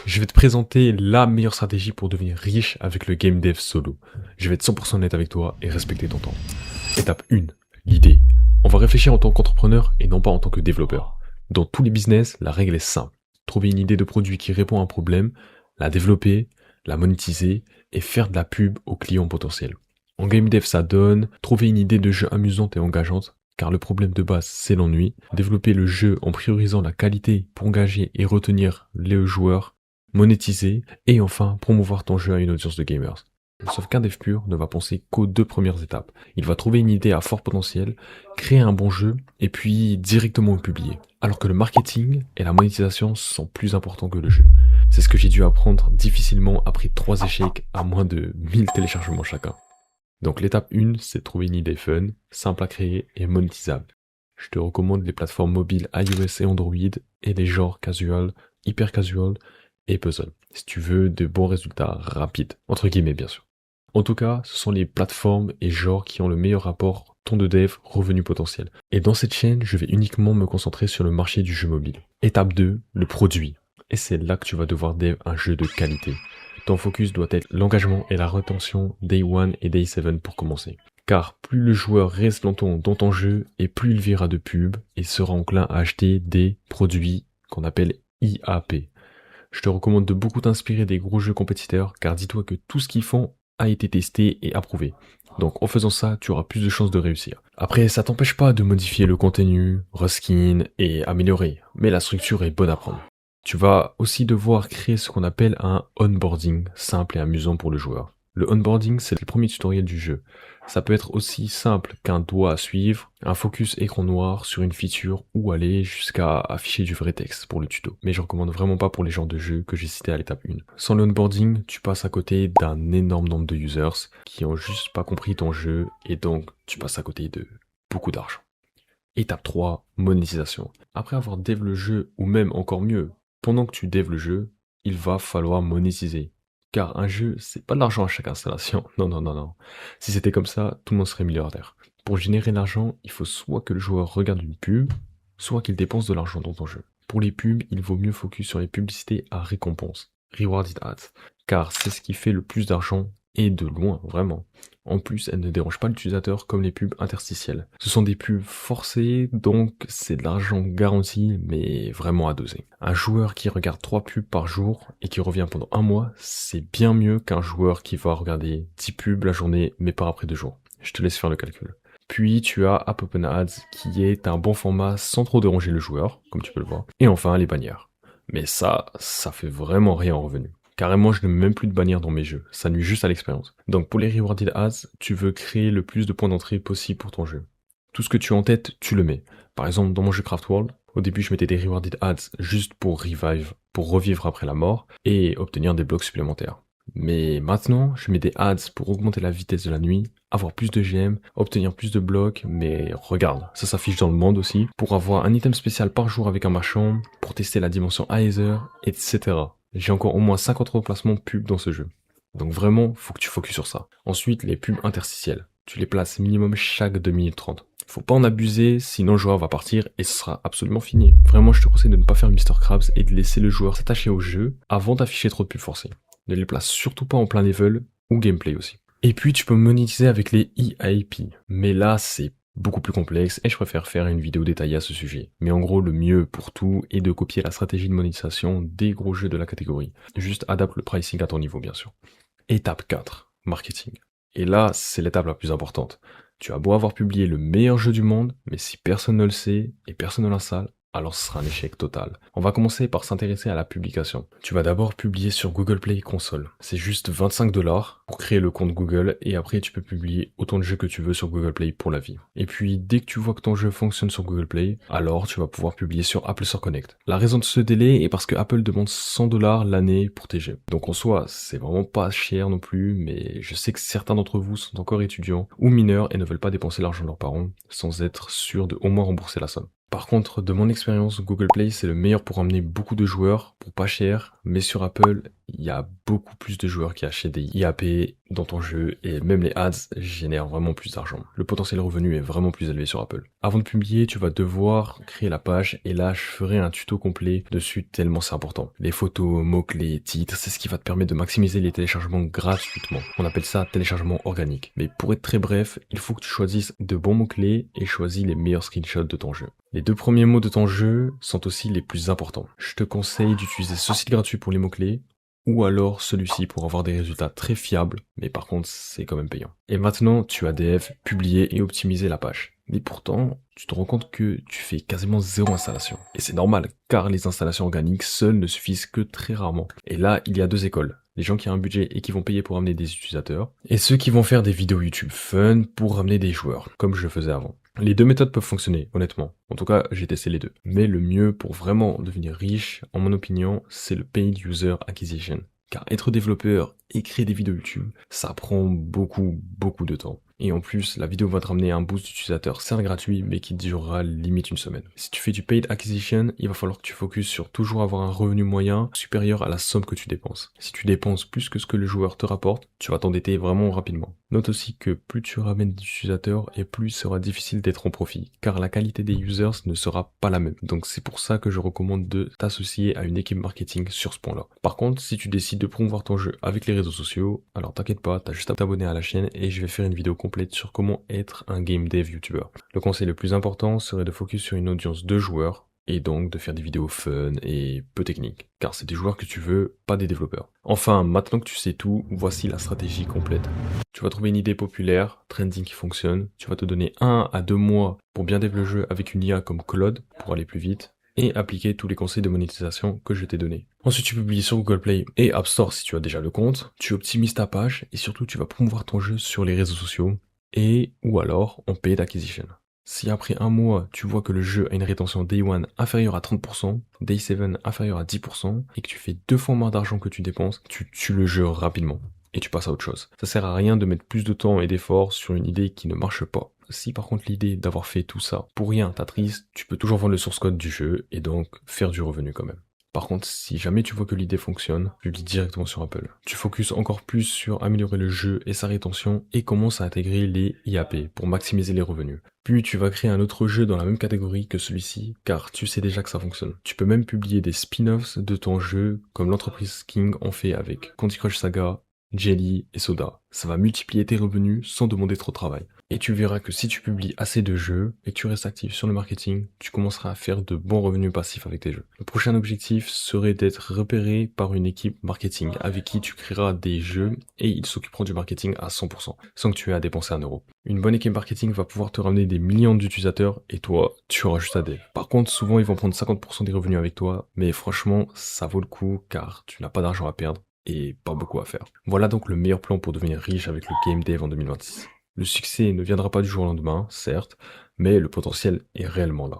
Je vais te présenter la meilleure stratégie pour devenir riche avec le game dev solo. Je vais être 100% honnête avec toi et respecter ton temps. Étape 1, l'idée. On va réfléchir en tant qu'entrepreneur et non pas en tant que développeur. Dans tous les business, la règle est simple. Trouver une idée de produit qui répond à un problème, la développer, la monétiser et faire de la pub aux clients potentiels. En game dev, ça donne trouver une idée de jeu amusante et engageante, car le problème de base, c'est l'ennui. Développer le jeu en priorisant la qualité pour engager et retenir les joueurs, monétiser, et enfin promouvoir ton jeu à une audience de gamers. Sauf qu'un dev pur ne va penser qu'aux deux premières étapes. Il va trouver une idée à fort potentiel, créer un bon jeu, et puis directement le publier. Alors que le marketing et la monétisation sont plus importants que le jeu. C'est ce que j'ai dû apprendre difficilement après 3 échecs à moins de 1000 téléchargements chacun. Donc l'étape 1, c'est de trouver une idée fun, simple à créer et monétisable. Je te recommande les plateformes mobiles iOS et Android et les genres casual, hyper casual et puzzle. Si tu veux de bons résultats rapides, entre guillemets bien sûr. En tout cas, ce sont les plateformes et genres qui ont le meilleur rapport temps de dev, revenu potentiel. Et dans cette chaîne, je vais uniquement me concentrer sur le marché du jeu mobile. Étape 2, le produit. Et c'est là que tu vas devoir dev un jeu de qualité. Ton focus doit être l'engagement et la rétention Day 1 et Day 7 pour commencer. Car plus le joueur reste longtemps dans ton jeu et plus il verra de pubs et sera enclin à acheter des produits qu'on appelle IAP. Je te recommande de beaucoup t'inspirer des gros jeux compétiteurs car dis-toi que tout ce qu'ils font a été testé et approuvé. Donc en faisant ça, tu auras plus de chances de réussir. Après, ça t'empêche pas de modifier le contenu, reskin et améliorer, mais la structure est bonne à prendre. Tu vas aussi devoir créer ce qu'on appelle un onboarding simple et amusant pour le joueur. Le onboarding, c'est le premier tutoriel du jeu. Ça peut être aussi simple qu'un doigt à suivre, un focus écran noir sur une feature ou aller jusqu'à afficher du vrai texte pour le tuto. Mais je recommande vraiment pas pour les genres de jeux que j'ai cités à l'étape 1. Sans le onboarding, tu passes à côté d'un énorme nombre de users qui ont juste pas compris ton jeu et donc tu passes à côté de beaucoup d'argent. Étape 3, monétisation. Après avoir dev le jeu ou même encore mieux, pendant que tu dev le jeu, il va falloir monétiser. Car un jeu, c'est pas de l'argent à chaque installation. Non. Si c'était comme ça, tout le monde serait milliardaire. Pour générer l'argent, il faut soit que le joueur regarde une pub, soit qu'il dépense de l'argent dans ton jeu. Pour les pubs, il vaut mieux focus sur les publicités à récompense, rewarded ads, car c'est ce qui fait le plus d'argent et de loin, vraiment. En plus, elles ne dérangent pas l'utilisateur comme les pubs interstitielles. Ce sont des pubs forcées, donc c'est de l'argent garanti, mais vraiment à doser. Un joueur qui regarde 3 pubs par jour et qui revient pendant un mois, c'est bien mieux qu'un joueur qui va regarder 10 pubs la journée, mais pas après 2 jours. Je te laisse faire le calcul. Puis tu as App Open Ads, qui est un bon format sans trop déranger le joueur, comme tu peux le voir. Et enfin, les bannières. Mais ça fait vraiment rien en revenu. Carrément, je ne mets même plus de bannières dans mes jeux. Ça nuit juste à l'expérience. Donc pour les rewarded ads, tu veux créer le plus de points d'entrée possible pour ton jeu. Tout ce que tu as en tête, tu le mets. Par exemple, dans mon jeu Craft World, au début je mettais des rewarded ads juste pour revive, pour revivre après la mort, et obtenir des blocs supplémentaires. Mais maintenant, je mets des ads pour augmenter la vitesse de la nuit, avoir plus de GM, obtenir plus de blocs, mais regarde, ça s'affiche dans le monde aussi, pour avoir un item spécial par jour avec un marchand, pour tester la dimension Aether, etc. J'ai encore au moins 50 remplacements pubs dans ce jeu. Donc vraiment, faut que tu focuses sur ça. Ensuite, les pubs interstitielles. Tu les places minimum chaque 2 minutes 30. Faut pas en abuser, sinon le joueur va partir et ce sera absolument fini. Vraiment, je te conseille de ne pas faire le Mr. Krabs et de laisser le joueur s'attacher au jeu avant d'afficher trop de pubs forcées. Ne les place surtout pas en plein level ou gameplay aussi. Et puis tu peux monétiser avec les EIP. Mais là, c'est beaucoup plus complexe et je préfère faire une vidéo détaillée à ce sujet. Mais en gros, le mieux pour tout est de copier la stratégie de monétisation des gros jeux de la catégorie. Juste adapte le pricing à ton niveau, bien sûr. Étape 4, marketing. Et là, c'est l'étape la plus importante. Tu as beau avoir publié le meilleur jeu du monde, mais si personne ne le sait et personne ne l'installe, alors ce sera un échec total. On va commencer par s'intéresser à la publication. Tu vas d'abord publier sur Google Play Console. C'est juste 25$ pour créer le compte Google et après tu peux publier autant de jeux que tu veux sur Google Play pour la vie. Et puis dès que tu vois que ton jeu fonctionne sur Google Play, alors tu vas pouvoir publier sur Apple Store Connect. La raison de ce délai est parce que Apple demande 100$ l'année pour tes jeux. Donc en soi, c'est vraiment pas cher non plus, mais je sais que certains d'entre vous sont encore étudiants ou mineurs et ne veulent pas dépenser l'argent de leurs parents sans être sûrs de au moins rembourser la somme. Par contre, de mon expérience, Google Play c'est le meilleur pour emmener beaucoup de joueurs pour pas cher, mais sur Apple, il y a beaucoup plus de joueurs qui achètent des IAP dans ton jeu et même les ads génèrent vraiment plus d'argent. Le potentiel revenu est vraiment plus élevé sur Apple. Avant de publier, tu vas devoir créer la page et là, je ferai un tuto complet dessus tellement c'est important. Les photos, mots-clés, titres, c'est ce qui va te permettre de maximiser les téléchargements gratuitement. On appelle ça téléchargement organique. Mais pour être très bref, il faut que tu choisisses de bons mots-clés et choisis les meilleurs screenshots de ton jeu. Les 2 premiers mots de ton jeu sont aussi les plus importants. Je te conseille d'utiliser ce site gratuit pour les mots-clés ou alors celui-ci pour avoir des résultats très fiables, mais par contre c'est quand même payant. Et maintenant tu as DF, publier et optimiser la page. Mais pourtant, tu te rends compte que tu fais quasiment 0 installation. Et c'est normal, car les installations organiques seules ne suffisent que très rarement. Et là, il y a 2 écoles. Les gens qui ont un budget et qui vont payer pour amener des utilisateurs, et ceux qui vont faire des vidéos YouTube fun pour ramener des joueurs, comme je le faisais avant. Les 2 méthodes peuvent fonctionner, honnêtement. En tout cas, j'ai testé les 2. Mais le mieux pour vraiment devenir riche, en mon opinion, c'est le Paid User Acquisition. Car être développeur et créer des vidéos YouTube, ça prend beaucoup de temps. Et en plus, la vidéo va te ramener un boost d'utilisateurs, certes gratuit, mais qui durera limite une semaine. Si tu fais du paid acquisition, il va falloir que tu focuses sur toujours avoir un revenu moyen supérieur à la somme que tu dépenses. Si tu dépenses plus que ce que le joueur te rapporte, tu vas t'endetter vraiment rapidement. Note aussi que plus tu ramènes d'utilisateurs et plus il sera difficile d'être en profit, car la qualité des users ne sera pas la même. Donc c'est pour ça que je recommande de t'associer à une équipe marketing sur ce point-là. Par contre, si tu décides de promouvoir ton jeu avec les réseaux sociaux, alors t'inquiète pas, t'as juste à t'abonner à la chaîne et je vais faire une vidéo complète sur comment être un game dev YouTuber. Le conseil le plus important serait de focus sur une audience de joueurs et donc de faire des vidéos fun et peu techniques, car c'est des joueurs que tu veux, pas des développeurs. Enfin, maintenant que tu sais tout, voici la stratégie complète. Tu vas trouver une idée populaire, trending qui fonctionne, tu vas te donner 1 à 2 mois pour bien dev le jeu avec une IA comme Claude pour aller plus vite, et appliquer tous les conseils de monétisation que je t'ai donnés. Ensuite, tu publies sur Google Play et App Store si tu as déjà le compte, tu optimises ta page et surtout tu vas promouvoir ton jeu sur les réseaux sociaux et ou alors en paid acquisition. Si après 1 mois, tu vois que le jeu a une rétention Day 1 inférieure à 30%, Day 7 inférieure à 10%, et que tu fais 2 fois moins d'argent que tu dépenses, tu tues le jeu rapidement, et tu passes à autre chose. Ça sert à rien de mettre plus de temps et d'efforts sur une idée qui ne marche pas. Si par contre l'idée d'avoir fait tout ça pour rien t'attriste, tu peux toujours vendre le source code du jeu, et donc faire du revenu quand même. Par contre, si jamais tu vois que l'idée fonctionne, publie directement sur Apple. Tu focuses encore plus sur améliorer le jeu et sa rétention et commence à intégrer les IAP pour maximiser les revenus. Puis tu vas créer un autre jeu dans la même catégorie que celui-ci, car tu sais déjà que ça fonctionne. Tu peux même publier des spin-offs de ton jeu, comme l'entreprise King en fait avec Candy Crush Saga, Jelly et Soda. Ça va multiplier tes revenus sans demander trop de travail. Et tu verras que si tu publies assez de jeux et que tu restes actif sur le marketing, tu commenceras à faire de bons revenus passifs avec tes jeux. Le prochain objectif serait d'être repéré par une équipe marketing avec qui tu créeras des jeux et ils s'occuperont du marketing à 100%, sans que tu aies à dépenser 1 euro. Une bonne équipe marketing va pouvoir te ramener des millions d'utilisateurs et toi, tu auras juste à dev. Par contre, souvent ils vont prendre 50% des revenus avec toi, mais franchement, ça vaut le coup car tu n'as pas d'argent à perdre et pas beaucoup à faire. Voilà donc le meilleur plan pour devenir riche avec le game dev en 2026. Le succès ne viendra pas du jour au lendemain, certes, mais le potentiel est réellement là.